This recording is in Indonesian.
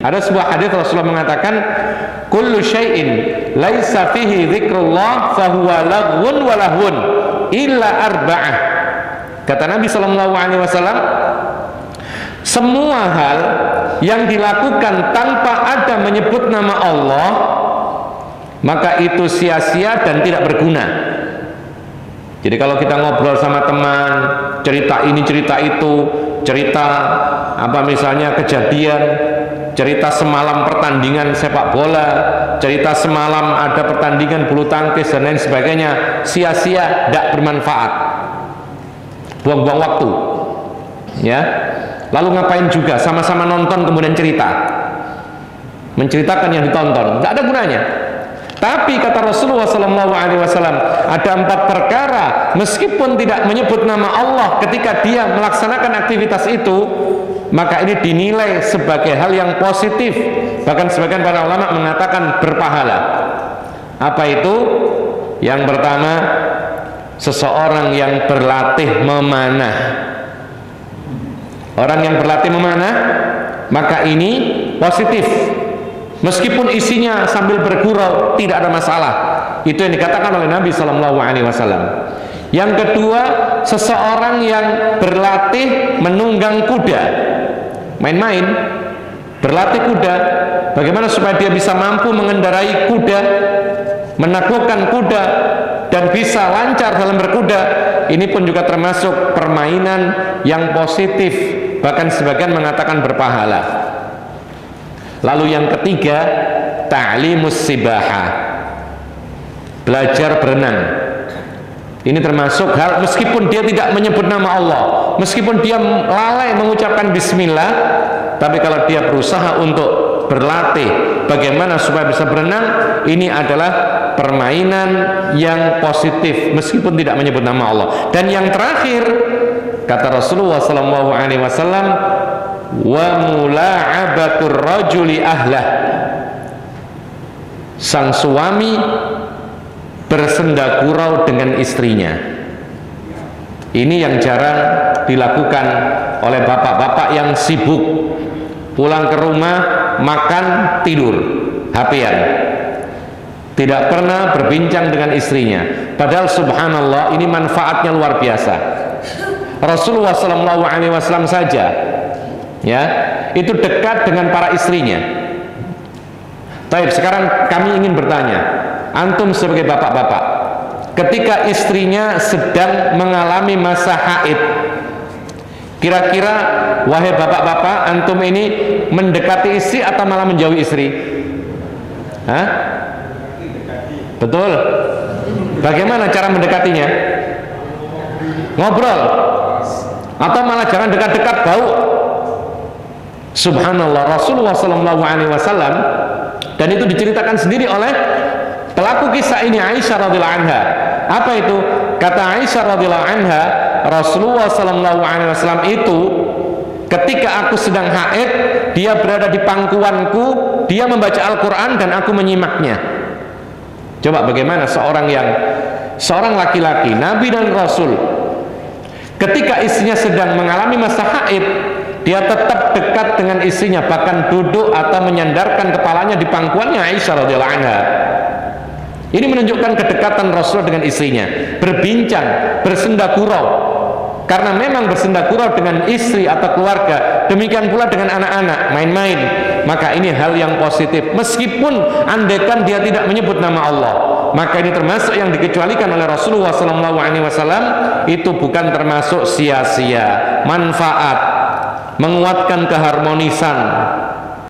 Ada sebuah hadis Rasulullah mengatakan, kullu syai'in laisa fihi dzikrullah fahuwa laghwun wa lahwun illa arba'ah. Kata Nabi sallallahu alaihi wasallam, semua hal yang dilakukan tanpa ada menyebut nama Allah, maka itu sia-sia dan tidak berguna. Jadi kalau kita ngobrol sama teman, cerita ini cerita itu, cerita apa misalnya kejadian, cerita semalam pertandingan sepak bola, cerita semalam ada pertandingan bulu tangkis dan lain sebagainya, sia-sia, tidak bermanfaat, buang-buang waktu, ya. Lalu ngapain juga sama-sama nonton kemudian cerita, menceritakan yang ditonton, tidak ada gunanya. Tapi kata Rasulullah SAW, ada 4 perkara meskipun tidak menyebut nama Allah ketika dia melaksanakan aktivitas itu, maka ini dinilai sebagai hal yang positif. Bahkan sebagian para ulama mengatakan berpahala. Apa itu? Yang pertama, seseorang yang berlatih memanah. Orang yang berlatih memanah, maka ini positif. Meskipun isinya sambil bergurau, tidak ada masalah. Itu yang dikatakan oleh Nabi SAW. Yang kedua, seseorang yang berlatih menunggang kuda, main-main, berlatih kuda, bagaimana supaya dia bisa mampu mengendarai kuda, menaklukkan kuda, dan bisa lancar dalam berkuda. Ini pun juga termasuk permainan yang positif, bahkan sebagian mengatakan berpahala. Lalu yang ketiga, ta'limus sibahah, belajar berenang. Ini termasuk hal, meskipun dia tidak menyebut nama Allah, meskipun dia lalai mengucapkan bismillah, tapi kalau dia berusaha untuk berlatih bagaimana supaya bisa berenang, ini adalah permainan yang positif meskipun tidak menyebut nama Allah. Dan yang terakhir, kata Rasulullah SAW, wa mula'abatur rajuli ahlah, sang suami bersenda gurau dengan istrinya. Ini yang jarang dilakukan oleh bapak-bapak yang sibuk, pulang ke rumah makan tidur, HP-an, tidak pernah berbincang dengan istrinya. Padahal subhanallah ini manfaatnya luar biasa. Rasulullah SAW saja, ya, itu dekat dengan para istrinya. Baik, sekarang kami ingin bertanya, antum sebagai bapak-bapak, ketika istrinya sedang mengalami masa haid, kira-kira wahai bapak-bapak, antum ini mendekati istri atau malah menjauhi istri? Hah? Betul. Bagaimana cara mendekatinya? Ngobrol atau malah jangan dekat-dekat, bau? Subhanallah, Rasulullah SAW, dan itu diceritakan sendiri oleh pelaku kisah ini, Aisyah radhiyallahu anha. Apa itu? Kata Aisyah radhiyallahu anha, Rasulullah SAW itu ketika aku sedang haid, dia berada di pangkuanku, dia membaca Al-Quran dan aku menyimaknya. Coba bagaimana seorang laki-laki, Nabi dan Rasul, ketika istrinya sedang mengalami masa haid, dia tetap dekat dengan istrinya, bahkan duduk atau menyandarkan kepalanya di pangkuannya Aisyah radhiyallahu anha. Ini menunjukkan kedekatan Rasul dengan istrinya, berbincang, bersenda gurau. Karena memang bersenda gurau dengan istri atau keluarga, demikian pula dengan anak-anak, main-main, maka ini hal yang positif. Meskipun andaikan dia tidak menyebut nama Allah, maka ini termasuk yang dikecualikan oleh Rasulullah SAW. Itu bukan termasuk sia-sia, manfaat, menguatkan keharmonisan